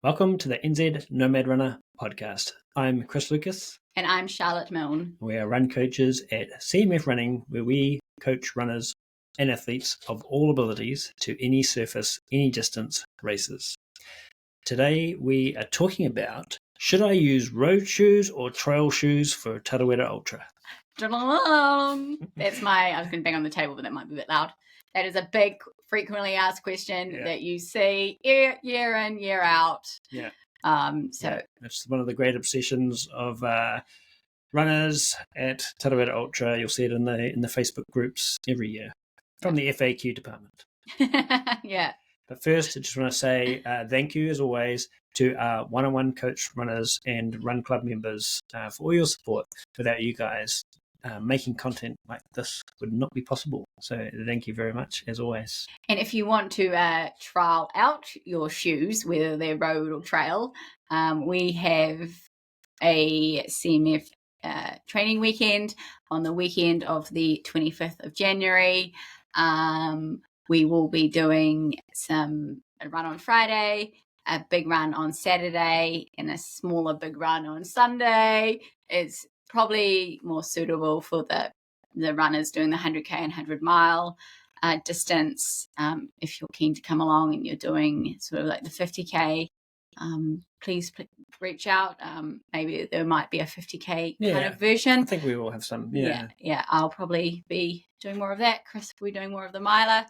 Welcome to the NZ Nomad Runner podcast. I'm Chris Lucas. And I'm Charlotte Milne. We are run coaches at CMF Running, where we coach runners and athletes of all abilities to any surface, any distance races. Today we are talking about, should I use road shoes or trail shoes for Tarawera Ultra? That's I was going to bang on the table, but that might be a bit loud. That is a big, frequently asked question that you see year in, year out. Yeah. So it's one of the great obsessions of runners at Tarawera Ultra. You'll see it in the Facebook groups every year from the FAQ department. Yeah. But first, I just want to say thank you, as always, to our one-on-one coach runners and Run Club members for all your support. Without you guys, making content like this would not be possible. So thank you very much, as always. And if you want to trial out your shoes, whether they're road or trail, we have a CMF training weekend on the weekend of the 25th of January. We will be doing a run on Friday, a big run on Saturday, and a smaller big run on Sunday. It's probably more suitable for the runners doing the 100k and 100 mile distance. If you're keen to come along and you're doing sort of like the 50k, please reach out. Maybe there might be a 50k kind of version. I think we will have some. Yeah. I'll probably be doing more of that. Chris will be doing more of the miler.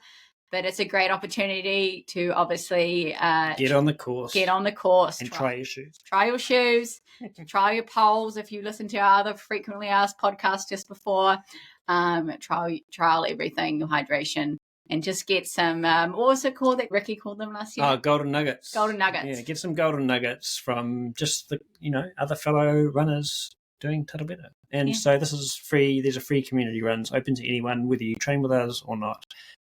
But it's a great opportunity to obviously get on the course. And try your shoes. Try your shoes. Try your poles. If you listen to our other frequently asked podcast just before, trial everything, your hydration, and just get some, what was it called that Ricky called them last year? Oh, golden nuggets. Golden nuggets. Yeah, get some golden nuggets from just the other fellow runners doing Tarawera. And so this is free. There's a free community runs open to anyone, whether you train with us or not.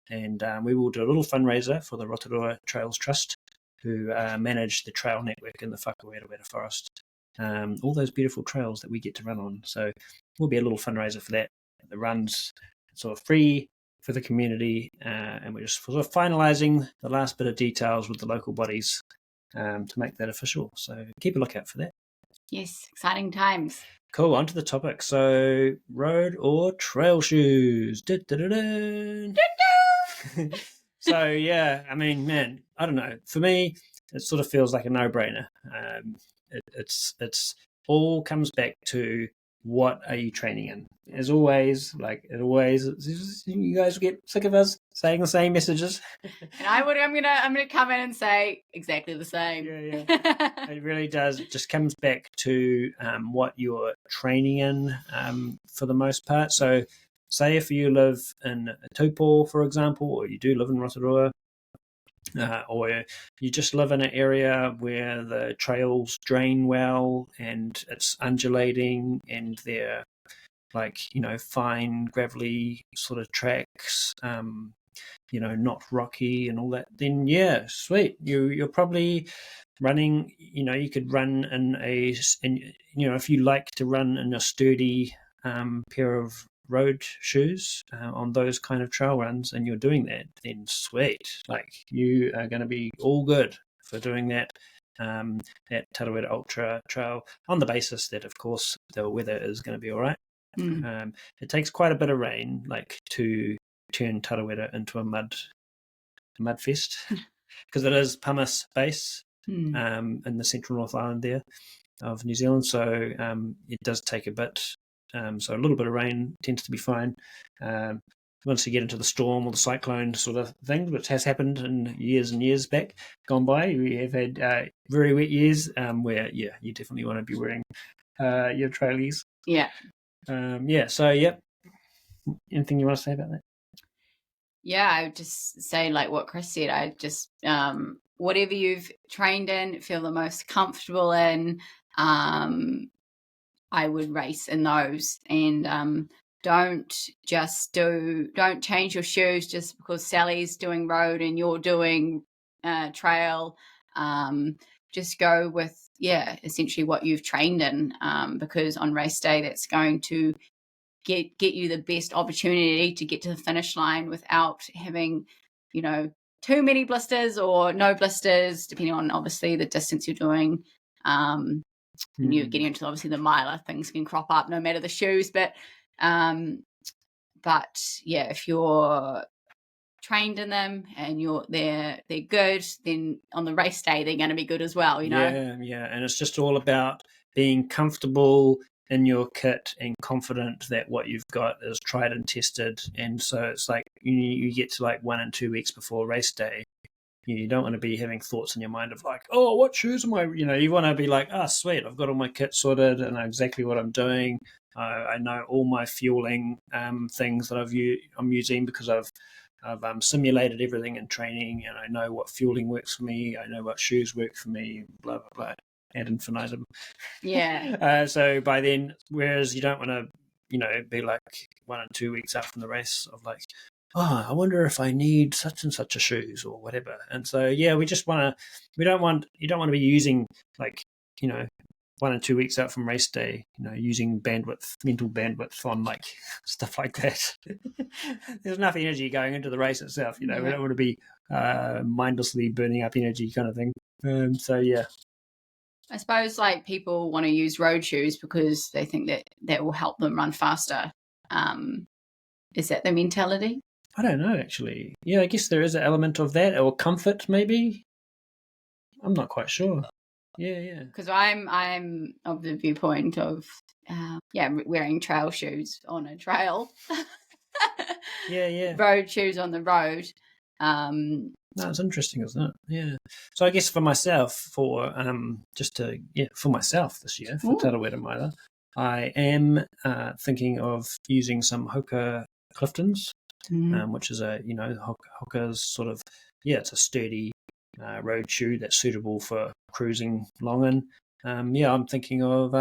And we will do a little fundraiser for the Rotorua Trails Trust, who manage the trail network in the Whakawerewera Forest. All those beautiful trails that we get to run on. So we'll be a little fundraiser for that. The run's sort of free for the community, and we're just sort of finalising the last bit of details with the local bodies to make that official. So keep a lookout for that. Yes, exciting times. Cool, on to the topic. So road or trail shoes? So yeah, I mean, man, I don't know. For me, it sort of feels like a no-brainer. It's all comes back to, what are you training in? As always, you guys get sick of us saying the same messages. And I'm gonna come in and say exactly the same. Yeah. It really does. It just comes back to what you're training in for the most part. So say if you live in Tupō, for example, or you do live in Rotorua, or you just live in an area where the trails drain well and it's undulating and they're fine gravelly sort of tracks, not rocky and all that, then yeah, sweet. You're probably running, you could run if you like to run in a sturdy pair of road shoes on those kind of trail runs, and you're doing that, then sweet. You are going to be all good for doing that at Tarawera Ultra Trail, on the basis that, of course, the weather is going to be all right. It takes quite a bit of rain to turn Tarawera into a mud fest, because it is pumice base in the central North Island there of New Zealand, so it does take a bit. So a little bit of rain tends to be fine. Once you get into the storm or the cyclone sort of thing, which has happened in years and years gone by, we have had very wet years where, you definitely want to be wearing your trailies. Yeah. So, yep. Anything you want to say about that? Yeah, I would just say, like what Chris said, I just, whatever you've trained in, feel the most comfortable in, I would race in those, and don't change your shoes just because Sally's doing road and you're doing trail. Just go with essentially what you've trained in, because on race day that's going to get you the best opportunity to get to the finish line without having too many blisters or no blisters, depending on obviously the distance you're doing. When you're getting into obviously the miler, things can crop up no matter the shoes. But yeah, if you're trained in them and they're good, then on the race day they're going to be good as well, you know. Yeah, and it's just all about being comfortable in your kit and confident that what you've got is tried and tested. And so it's like you get to like 1 and 2 weeks before race day, you don't want to be having thoughts in your mind of like, oh, what shoes am I, you want to be like, oh sweet, I've got all my kit sorted and I know exactly what I'm doing. I know all my fueling things that I'm using because I've simulated everything in training, and I know what fueling works for me. I know what shoes work for me. Blah blah blah, ad infinitum. Yeah. So by then, whereas you don't want to, be like 1 and 2 weeks out from the race of like, oh, I wonder if I need such and such a shoes or whatever. And so yeah, you don't want to be using like 1 and 2 weeks out from race day, using mental bandwidth on like stuff like that. There's enough energy going into the race itself, we don't want to be mindlessly burning up energy kind of thing. So yeah. I suppose like people want to use road shoes because they think that will help them run faster. Is that the mentality? I don't know, actually. Yeah, I guess there is an element of that, or comfort maybe. I'm not quite sure. Yeah. Because I'm of the viewpoint of wearing trail shoes on a trail. Yeah. Road shoes on the road. That's interesting, isn't it? Yeah. So I guess for myself, for myself this year for Tarawera Maila, I am thinking of using some Hoka Cliftons, which is Hoka's sort of it's a sturdy road shoe that's suitable for cruising long in. I'm thinking of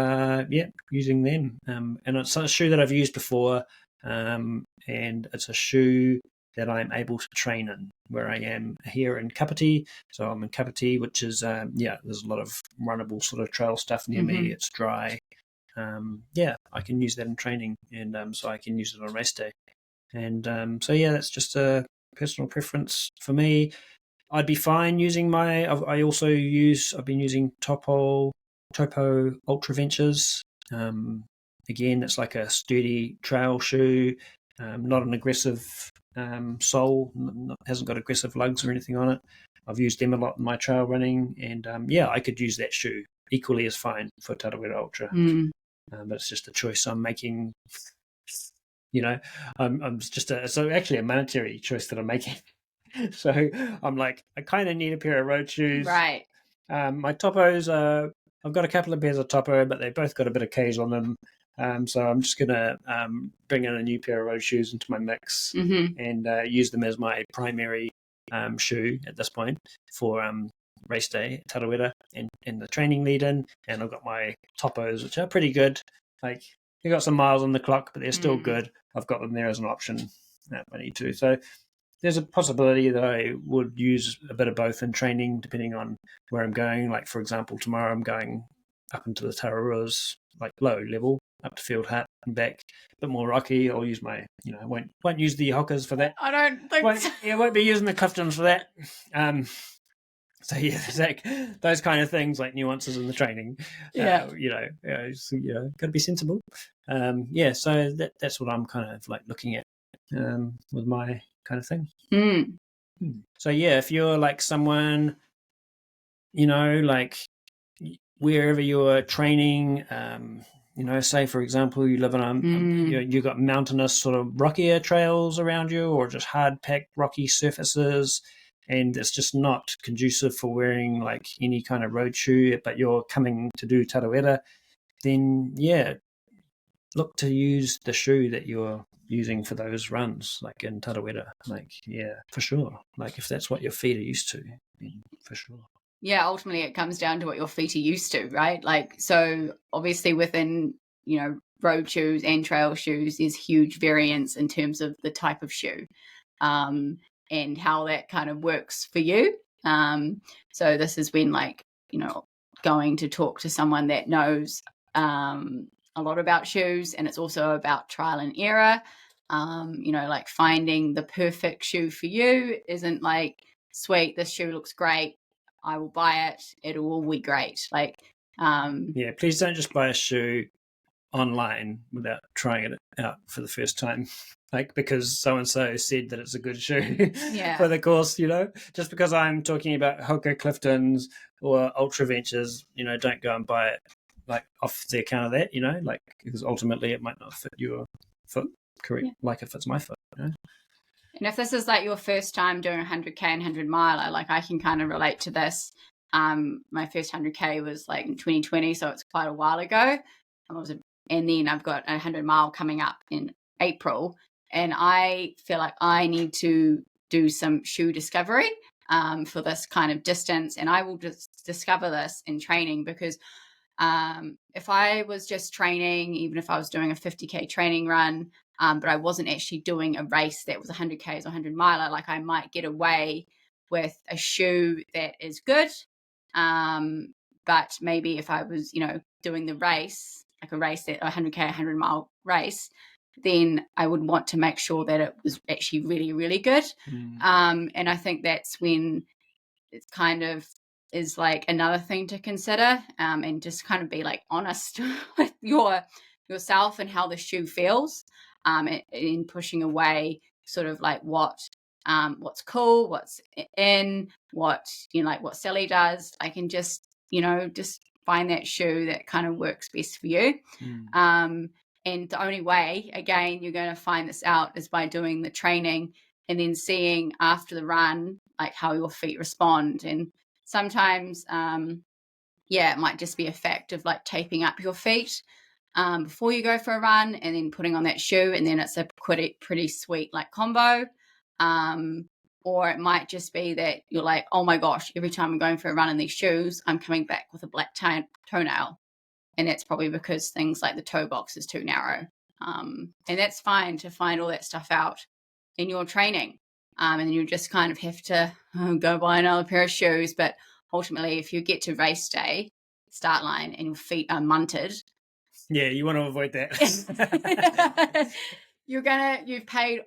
using them, and it's a shoe that I've used before, and it's a shoe that I'm able to train in where I am here in Kapiti. So I'm in Kapiti, which is there's a lot of runnable sort of trail stuff near me. It's dry. I can use that in training, and so I can use it on race day. And that's just a personal preference for me. I'd be fine using I've been using Topo Ultra Ventures. Again, it's like a sturdy trail shoe, not an aggressive sole, hasn't got aggressive lugs or anything on it. I've used them a lot in my trail running, and I could use that shoe equally as fine for Tarawera Ultra. But it's just a choice I'm making. I'm just so actually a monetary choice that I'm making. So I'm like, I kind of need a pair of road shoes. Right. My Topos, I've got a couple of pairs of Topo, but they both got a bit of cage on them. So I'm just going to bring in a new pair of road shoes into my mix and use them as my primary shoe at this point for race day at Tarawera and the training lead in. And I've got my Topos, which are pretty good. Like, they got some miles on the clock, but they're still good. I've got them there as an option if I need to. So there's a possibility that I would use a bit of both in training, depending on where I'm going. Like, for example, tomorrow I'm going up into the Tararuas, like low level, up to Field Hut and back, a bit more rocky. I'll use my, I won't use the Hokas for that. I don't think so. I won't be using the Cliftons for that. So yeah, there's like those kind of things, like nuances in the training. Got to be sensible. So that's what I'm kind of like looking at with my kind of thing. So yeah, if you're like someone, like wherever you're training, say for example you live in you've got mountainous sort of rockier trails around you, or just hard packed rocky surfaces, and it's just not conducive for wearing like any kind of road shoe, but you're coming to do Tarawera, then look to use the shoe that you're using for those runs, like in Tarawera. Like, yeah, for sure. Like, if that's what your feet are used to, then for sure. Yeah, ultimately it comes down to what your feet are used to, right? Like, so obviously within, road shoes and trail shoes, there's huge variance in terms of the type of shoe and how that kind of works for you. So this is when, like, going to talk to someone that knows a lot about shoes, and it's also about trial and error. Like finding the perfect shoe for you isn't like sweet, this shoe looks great, I will buy it, it will all be great. Like, yeah, please don't just buy a shoe online without trying it out for the first time, like because so and so said that it's a good shoe for the course. Just because I'm talking about Hoka Cliftons or Ultra Ventures, don't go and buy it like off the account of that, like, because ultimately it might not fit your foot correct, like it fits my foot. And if this is like your first time doing 100K and 100 miler, like I can kind of relate to this. My first 100K was like in 2020, so it's quite a while ago. And then I've got a 100-mile coming up in April, and I feel like I need to do some shoe discovery for this kind of distance, and I will just discover this in training, because if I was just training, even if I was doing a 50K training run, but I wasn't actually doing a race that was 100Ks or 100 miler, like I might get away with a shoe that is good, but maybe if I was doing the race, like a race, that 100K 100-mile race, then I would want to make sure that it was actually really, really good. And I think that's when it's kind of is like another thing to consider, and just kind of be like honest with yourself and how the shoe feels, in pushing away sort of like what's cool, what's in, what like what Sally does, like, and just find that shoe that kind of works best for you. And the only way, again, you're going to find this out is by doing the training and then seeing after the run like how your feet respond. And sometimes it might just be a fact of like taping up your feet before you go for a run and then putting on that shoe, and then it's a pretty sweet like combo. Or it might just be that you're like, oh my gosh, every time I'm going for a run in these shoes, I'm coming back with a black toenail. And that's probably because things like the toe box is too narrow. And that's fine to find all that stuff out in your training. And you just kind of have to go buy another pair of shoes. But ultimately, if you get to race day, start line, and your feet are munted. Yeah, you want to avoid that. You've paid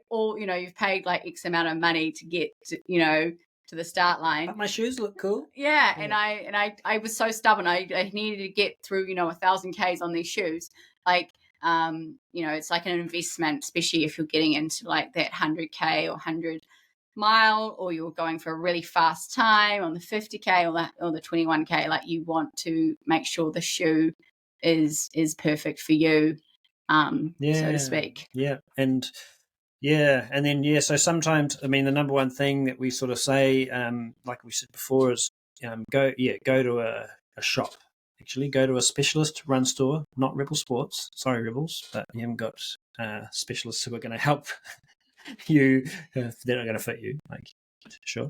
like X amount of money to get to the start line. But my shoes look cool. Yeah. And I was so stubborn. I needed to get through 1,000 Ks on these shoes. Like, it's like an investment, especially if you're getting into like that 100K or 100-mile, or you're going for a really fast time on the 50K or the 21K. Like, you want to make sure the shoe is perfect for you, so to speak. And then so sometimes, I mean, the number one thing that we sort of say, like we said before, is go to a shop. Actually, go to a specialist run store, not Rebel Sports. Sorry, Rebels, but you haven't got specialists who are going to help you. They're not going to fit you. Like, sure,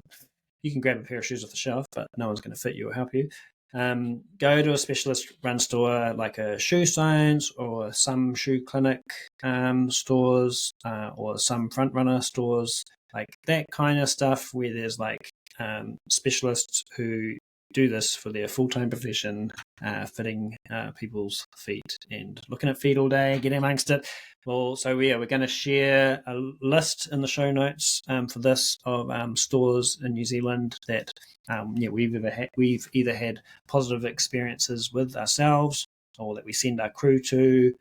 you can grab a pair of shoes off the shelf, but no one's going to fit you or help you. Go to a specialist run store like a Shoe Science or some Shoe Clinic stores, or some front runner stores, like that kind of stuff, where there's like specialists who do this for their full-time profession, fitting people's feet and looking at feet all day, getting amongst it. Well, so we're going to share a list in the show notes for this of stores in New Zealand that we've either had positive experiences with ourselves, or that we send our crew to,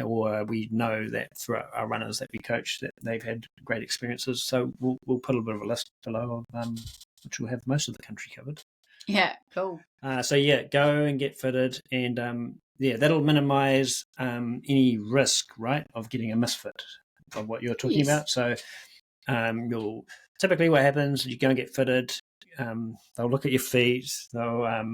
or we know that for our runners that we coach that they've had great experiences. So we'll put a bit of a list below of which will have most of the country covered. Yeah, cool. Go and get fitted, and that'll minimize any risk, right, of getting a misfit of what you're talking about. So you'll typically, what happens, you go and get fitted, they'll look at your feet, they'll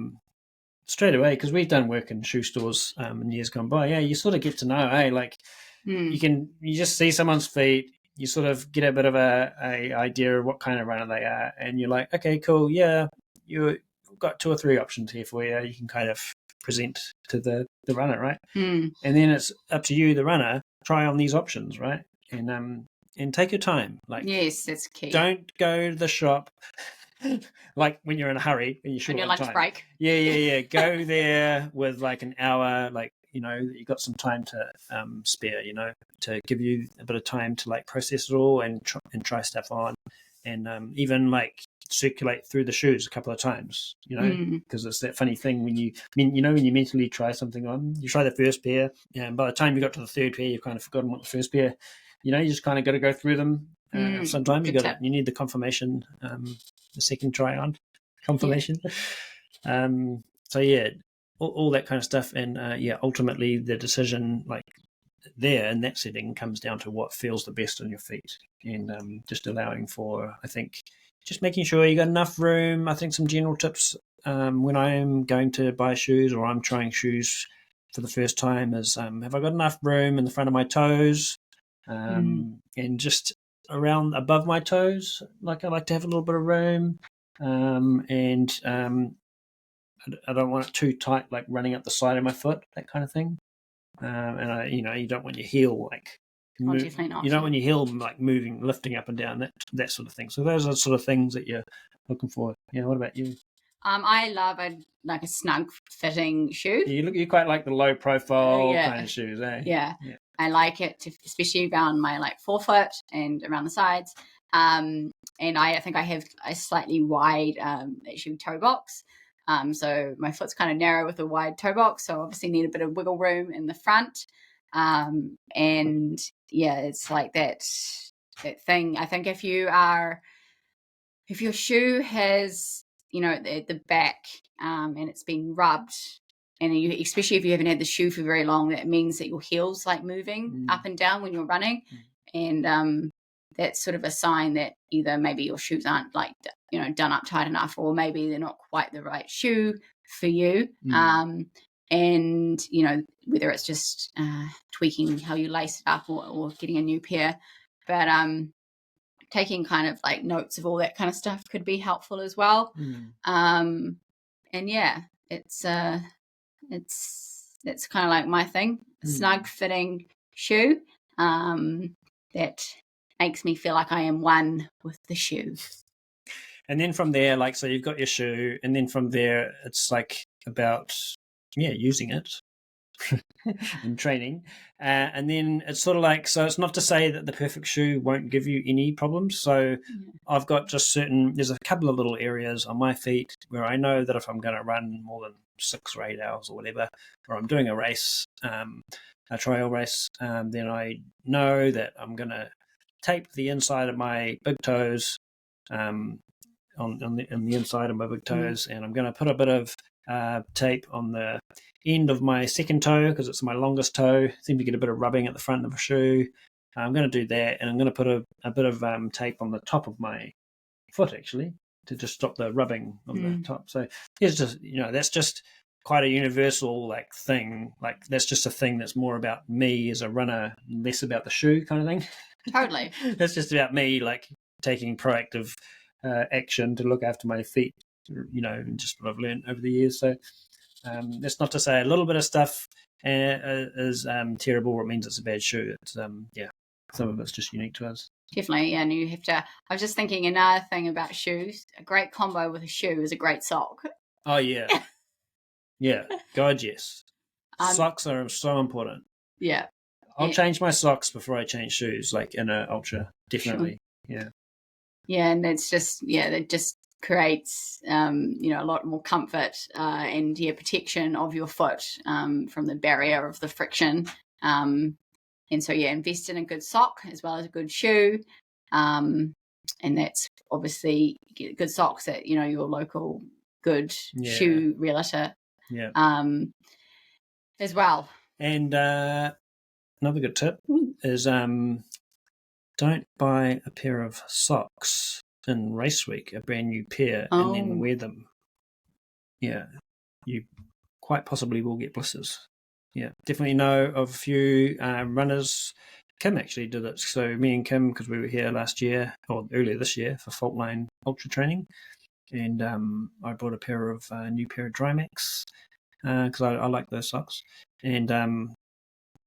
straight away, because we've done work in shoe stores in years gone by, you sort of get to know, like you just see someone's feet, you sort of get a bit of a idea of what kind of runner they are, and you're like, okay, cool, you've got 2 or 3 options here for you. You can kind of present to the runner, right? And then it's up to you, the runner, try on these options, right? And take your time. Like, yes, that's key. Don't go to the shop like when you're in a hurry and you're short on your on lunch time. break. Yeah. Go there with like an hour, like, you've got some time to spare, to give you a bit of time to like process it all and try stuff on. and even like circulate through the shoes a couple of times, because it's that funny thing when you mentally try something on, you try the first pair, and by the time you got to the third pair, you've kind of forgotten what the first pair, you just kind of got to go through them. Sometimes you need the confirmation, the second try on confirmation. So yeah, all that kind of stuff, and ultimately the decision, like there in that setting, comes down to what feels the best on your feet, and just allowing for, I think, just making sure you got enough room. I think some general tips when I'm going to buy shoes or I'm trying shoes for the first time is, have I got enough room in the front of my toes, and just around above my toes, like I like to have a little bit of room, and I don't want it too tight, like running up the side of my foot, that kind of thing. And you don't want your heel like definitely not. You don't want your heel like moving, lifting up and down, that sort of thing. So those are the sort of things that you're looking for. Yeah. What about you? I love a snug fitting shoe. You quite like the low profile kind of shoes, eh? Yeah. I like it, especially around my forefoot and around the sides. And I think I have a slightly wide actually toe box. So my foot's kind of narrow with a wide toe box, so obviously need a bit of wiggle room in the front. And yeah, it's like that thing. I think if your shoe has, the back, and it's been rubbed, and especially if you haven't had the shoe for very long, that means that your heel's like moving up and down when you're running. And that's sort of a sign that either maybe your shoes aren't done up tight enough, or maybe they're not quite the right shoe for you. And whether it's just tweaking how you lace it up, or getting a new pair, but taking kind of like notes of all that kind of stuff could be helpful as well. And yeah, it's kind of like my thing, snug fitting shoe that makes me feel like I am one with the shoe. And then from there, so you've got your shoe, and then from there it's like about using it in training, and then it's sort of like, so it's not to say that the perfect shoe won't give you any problems. So I've got just there's a couple of little areas on my feet where I know that if I'm going to run more than 6 or 8 hours or whatever, or I'm doing a race, a trail race, then I know that I'm going to tape the inside of my big toes, on the inside of my big toes, and I'm going to put a bit of tape on the end of my second toe, because it's my longest toe. Seem to get a bit of rubbing at the front of a shoe. I'm going to do that, and I'm going to put a bit of tape on the top of my foot, actually, to just stop the rubbing on the top. So it's just, that's just quite a universal thing. That's just a thing that's more about me as a runner, less about the shoe kind of thing. Totally. That's just about me taking proactive action to look after my feet, just what I've learned over the years. So that's not to say a little bit of stuff is terrible, or it means it's a bad shoe. It's some of it's just unique to us. Definitely, and you have to. I was just thinking another thing about shoes. A great combo with a shoe is a great sock. Oh yeah, yeah. God, yes. Socks are so important. Yeah. I'll change my socks before I change shoes, in a ultra. Definitely. Sure. Yeah. Yeah, and it's just it just creates a lot more comfort and protection of your foot from the barrier of the friction. And so invest in a good sock as well as a good shoe, and that's obviously good socks at your local good shoe realtor as well. And another good tip is don't buy a pair of socks in race week, a brand new pair, and then wear them. Yeah, you quite possibly will get blisters. Yeah, definitely know of a few runners. Kim actually did it. So me and Kim, because we were here last year, or earlier this year, for Faultline Ultra Training, and I bought a new pair of Drymax, because I like those socks. And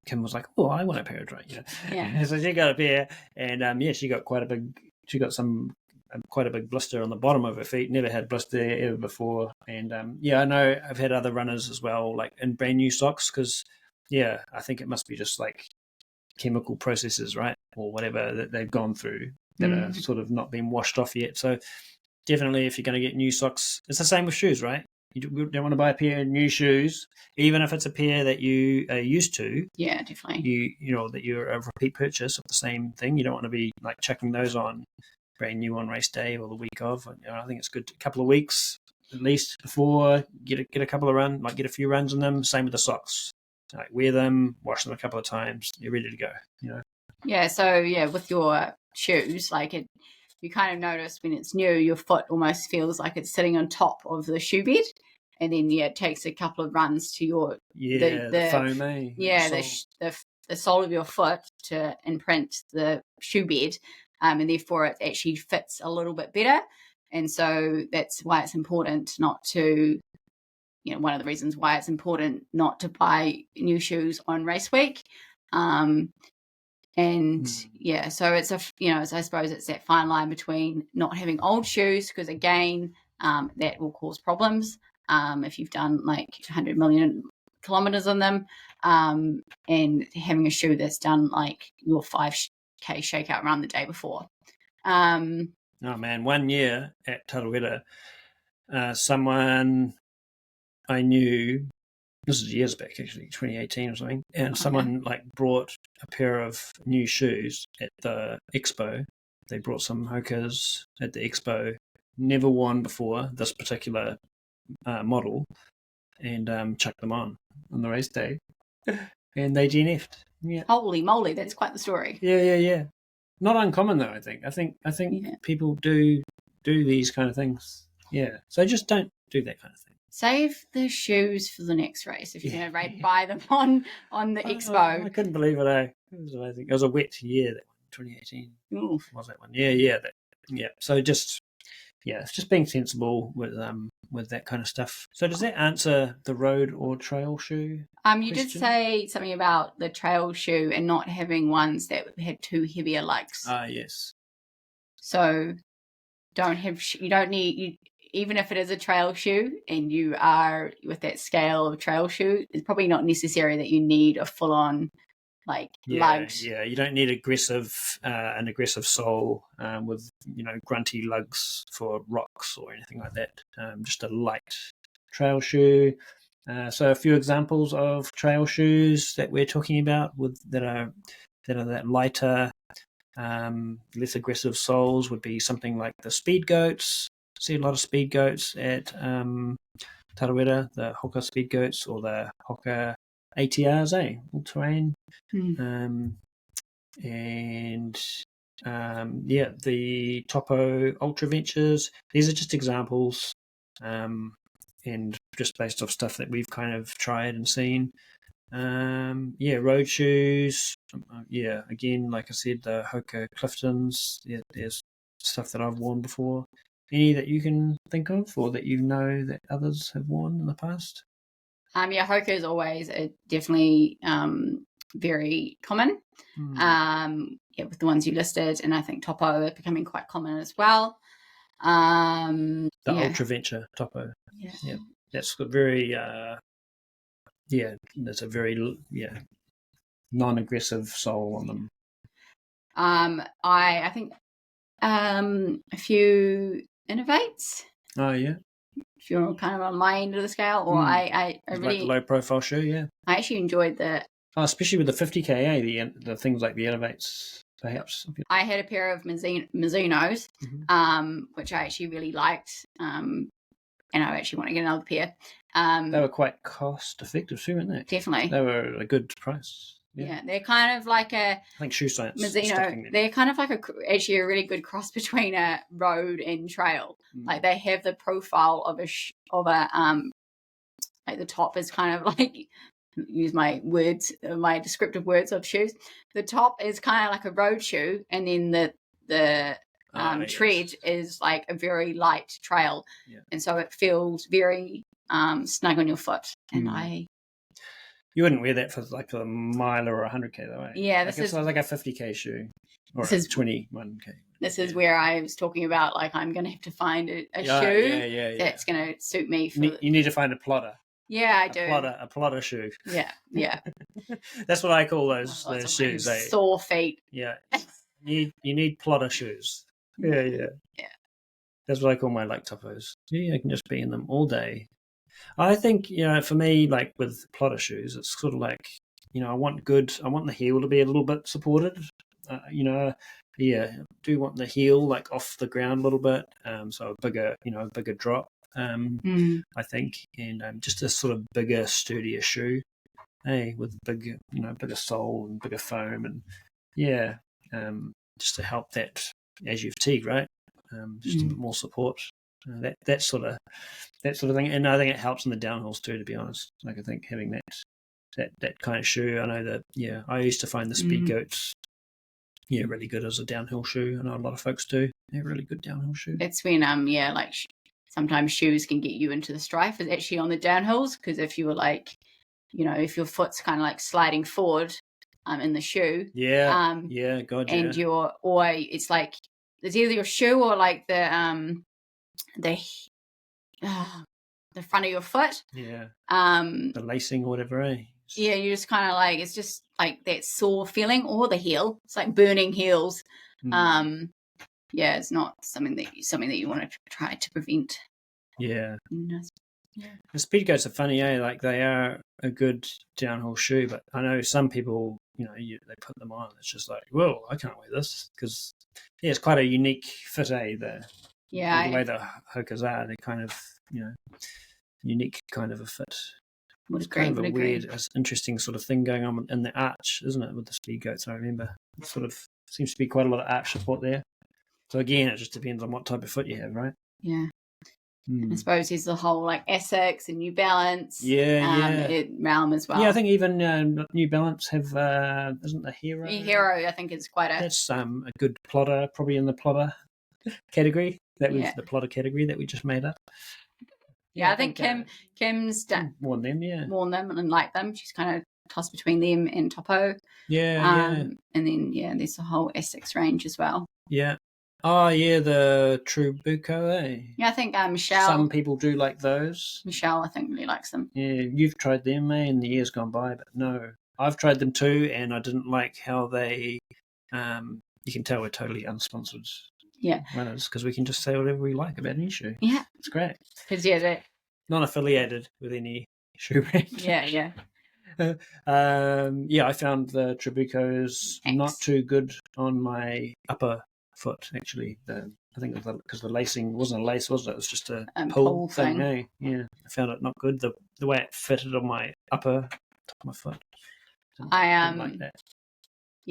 Kim was like, "Oh, I want a pair of Drymax." Yeah. So she got a pair, and she got quite a big blister on the bottom of her feet. Never had blister ever before. And I know I've had other runners as well, in brand new socks, because I think it must be just chemical processes, right, or whatever that they've gone through that are sort of not been washed off yet. So definitely, if you're going to get new socks, it's the same with shoes, right? You don't want to buy a pair of new shoes, even if it's a pair that you are used to. Yeah, definitely. You know that you're a repeat purchase of the same thing. You don't want to be like chucking those on brand new on race day or the week of. You know, I think it's good a couple of weeks at least before, get a couple of runs, like get a few runs in them. Same with the socks. Like wear them, wash them a couple of times, you're ready to go. You know. Yeah. So with your shoes, like you kind of notice when it's new, your foot almost feels like it's sitting on top of the shoe bed, and then it takes a couple of runs to your the foam, the sole of your foot to imprint the shoe bed, and therefore it actually fits a little bit better. And so that's why it's important not to, one of the reasons why it's important not to buy new shoes on race week. So it's I suppose it's that fine line between not having old shoes, because again, that will cause problems if you've done like 100 million kilometers on them, and having a shoe that's done like your 5K shakeout run the day before. Oh man, 1 year at Tarawera, someone I knew, this is years back actually, 2018 or something, and someone like brought a pair of new shoes at the expo. They brought some Hokas at the expo, never worn before this particular model, and chucked them on the race day, and they DNF'd. Yeah. Holy moly, that's quite the story. Yeah. Not uncommon though. I think people do these kind of things. Yeah. So just don't do that kind of thing. Save the shoes for the next race if you're going to buy them on the expo. I couldn't believe it. It was amazing. It was a wet year, that one, 2018. Oof. Was that one? Yeah. So just being sensible with that kind of stuff. So does that answer the road or trail shoe? You did say something about the trail shoe and not having ones that had too heavier lugs. Yes. So you don't need, even if it is a trail shoe and you are with that scale of trail shoe, it's probably not necessary that you need a full on lugs. Yeah, you don't need an aggressive sole with grunty lugs for rocks or anything like that. Just a light trail shoe. So a few examples of trail shoes that we're talking about that are that lighter, less aggressive soles would be something like the Speed Goats. I see a lot of Speed Goats at Tarawera, the Hoka Speed Goats or the Hoka ATRs, all terrain. The Topo Ultra Ventures. These are just examples, and just based off stuff that we've kind of tried and seen. Road shoes. Again, like I said, the Hoka Cliftons. Yeah, there's stuff that I've worn before. Any that you can think of, or that you know that others have worn in the past? Hoka is always definitely very common. With the ones you listed, and I think Topo are becoming quite common as well. The Ultra Venture Topo. Yeah, that's very. That's a very non-aggressive sole on them. I think a few Innovates. Oh yeah. If you're kind of on my end of the scale, or I really like the low profile shoe. Yeah, I actually enjoyed the. Especially with the 50K, the things like the Innovates, perhaps. I had a pair of Mizunos, which I actually really liked, and I actually want to get another pair. They were quite cost effective too, weren't they? Definitely. They were a good price. Yeah, they're kind of like I think Shoe Science. Mizuno, they're kind of like actually a really good cross between a road and trail. Like they have the profile of like the top is kind of like, use my descriptive words of shoes. The top is kind of like a road shoe, and then the tread is like a very light trail, and so it feels very snug on your foot. And you wouldn't wear that for like a mile or 100K though, eh? Yeah, this is like a 50K shoe or a 21K. This is where I was talking about, like, I'm going to have to find a shoe that's going to suit me. You need to find a plotter. Yeah, I do. A plotter shoe. Yeah. That's what I call those shoes. Sore feet. Yeah. You need plotter shoes. Yeah. That's what I call my like toppos. Yeah, I can just be in them all day. I think, for me, like with plotter shoes, it's sort of like, I want the heel to be a little bit supported. Do want the heel like off the ground a little bit. So a bigger drop. I think, and just a sort of bigger, sturdier shoe. Hey, with bigger sole and bigger foam, and just to help that as you've teed, right? Just a bit more support. That sort of thing, and I think it helps in the downhills too. To be honest, like I think having that kind of shoe. I know that. I used to find the Speed Goats, really good as a downhill shoe. I know a lot of folks do. They're really good downhill shoe. It's when like sometimes shoes can get you into the strife. It's actually on the downhills, because if you were like, if your foot's kind of like sliding forward, in the shoe, God, and or it's like it's either your shoe or like the front of your foot, the lacing or whatever, you just kind of like, it's just like that sore feeling, or the heel, it's like burning heels. It's not something that you want to try to prevent. The Speed Goats are funny, like they are a good downhill shoe, but I know some people, they put them on, it's just like, whoa, I can't wear this, because it's quite a unique fit, the way the Hokas are, they're kind of, unique kind of a fit. It's kind of a weird, interesting sort of thing going on in the arch, isn't it, with the Speed Goats? I remember it sort of seems to be quite a lot of arch support there. So again, it just depends on what type of foot you have, right? I suppose there's the whole like Essex and New Balance, realm as well. I think even New Balance have isn't the Hero? The Hero, I think, is quite that's a good plotter, probably in the plotter category. That was the plotter category that we just made up. I think Kim's worn them, worn them and liked them. She's kind of tossed between them and Topo. And then there's the whole Essex range as well. Oh, the Trabuco, I think Michelle. Some people do like those. Michelle, I think, really likes them. You've tried them, in the years gone by, but no. I've tried them too, and I didn't like how they... you can tell we're totally unsponsored runners, because we can just say whatever we like about any shoe. It's great. Because, they're... Not affiliated with any shoe brand. I found the Trabucos not too good on my upper foot, actually. I think because the lacing wasn't a lace, was it? It was just a pull thing. I found it not good. The way it fitted on my top of my foot. I didn't like that.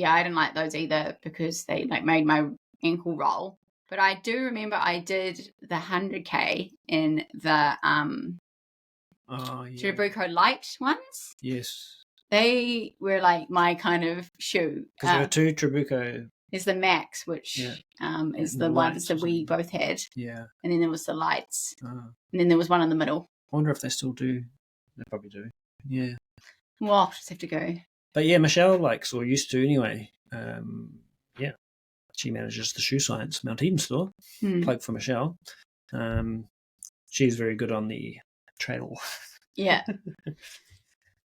I didn't like those either, because they like made my ankle roll. But I do remember I did the 100K in the Trabuco light ones. Yes. They were like my kind of shoe. Because there were two Trabuco. There's the Max, which is the ones that we both had. Yeah. And then there was the lights. And then there was one in the middle. I wonder if they still do. They probably do. Yeah. Well, I'll just have to go. But Michelle likes, or used to anyway. She manages the Shoe Science Mount Eden store. Plug for Michelle. She's very good on the trail. Yeah.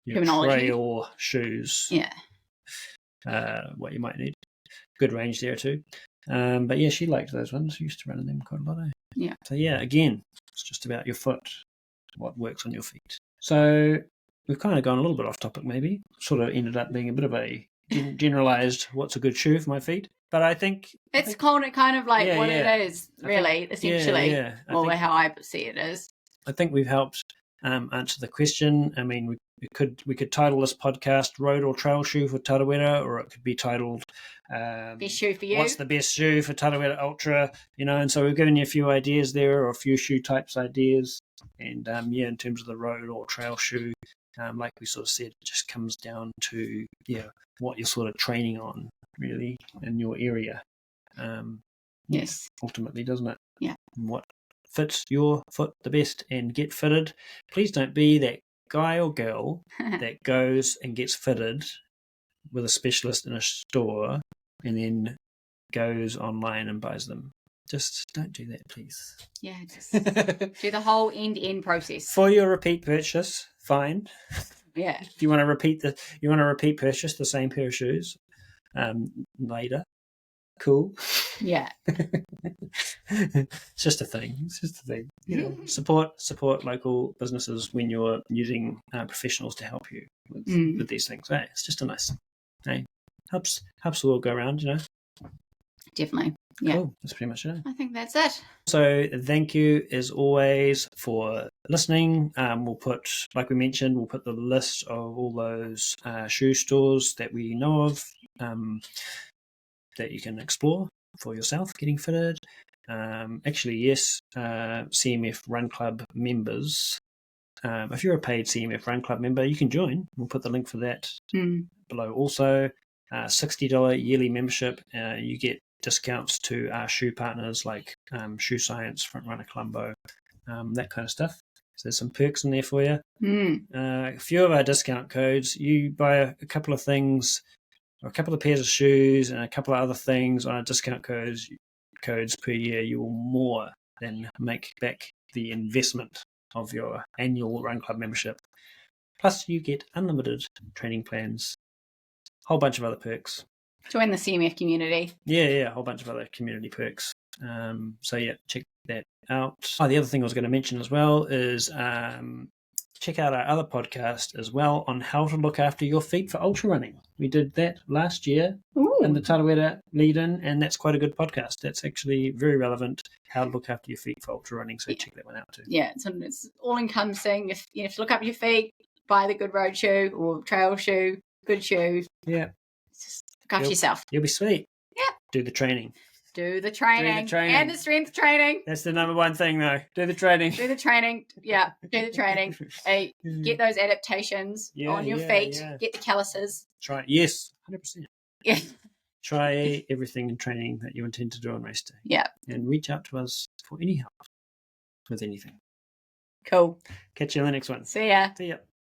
Trail shoes. Yeah. What you might need. Good range there too. But she liked those ones. She used to run in them quite a lot. Yeah. So again, it's just about your foot, what works on your feet. So we've kind of gone a little bit off topic, maybe. Sort of ended up being a bit of a generalized what's a good shoe for my feet. But I think it's kind of like what it is, really, essentially. Or how I see it is. I think we've helped answer the question. I mean, we could title this podcast "Road or Trail Shoe for Tarawera," or it could be titled "Best Shoe for You." What's the best shoe for Tarawera Ultra? And so we've given you a few ideas there, or a few shoe types ideas, and in terms of the road or trail shoe, like we sort of said, it just comes down to what you're sort of training on, really, in your area. Yes, ultimately, doesn't it? Yeah. And what fits your foot the best, and get fitted. Please don't be that guy or girl that goes and gets fitted with a specialist in a store and then goes online and buys them. Just don't do that, please. Yeah, just do the whole end-to-end process. For your repeat purchase, fine. Yeah. If you want to repeat purchase the same pair of shoes later, cool. Yeah. It's just a thing. It's just a thing. Support local businesses when you're using professionals to help you with these things. Right? It's just a nice. Hey, helps the world go around. Definitely. Yeah. Cool. That's pretty much it. I think that's it. So thank you as always for listening. We'll put, like we mentioned, we'll put the list of all those shoe stores that we know of that you can explore for yourself getting fitted. Actually, yes, CMF Run Club members. If you're a paid CMF Run Club member, you can join. We'll put the link for that below. Also, $60 yearly membership. You get discounts to our shoe partners like Shoe Science, Front Runner Colombo, that kind of stuff. So there's some perks in there for you. A few of our discount codes. You buy a couple of things, or a couple of pairs of shoes, and a couple of other things on our discount codes per year. You will more than make back the investment of your annual Run Club membership. Plus, you get unlimited training plans, whole bunch of other perks. Join the CMF community. Yeah, a whole bunch of other community perks. So yeah, check that out. Oh, the other thing I was going to mention as well is check out our other podcast as well on how to look after your feet for ultra running. We did that last year in the Tarawera lead-in, and that's quite a good podcast. That's actually very relevant, how to look after your feet for ultra running, so check that one out too. Yeah, it's all-encompassing. If you have to look after your feet, buy the good road shoe or trail shoe, good shoe. Yeah. Just look after yourself. You'll be sweet. Yeah. Do the training. Do the training. And the strength training. That's the number one thing, though. Do the training. Do the training. Yeah, do the training. Hey, get those adaptations on your feet. Yeah. Get the calluses. Try. Yes, 100%. Yeah. Try everything in training that you intend to do on race day. Yeah. And reach out to us for any help with anything. Cool. Catch you in the next one. See ya. See ya.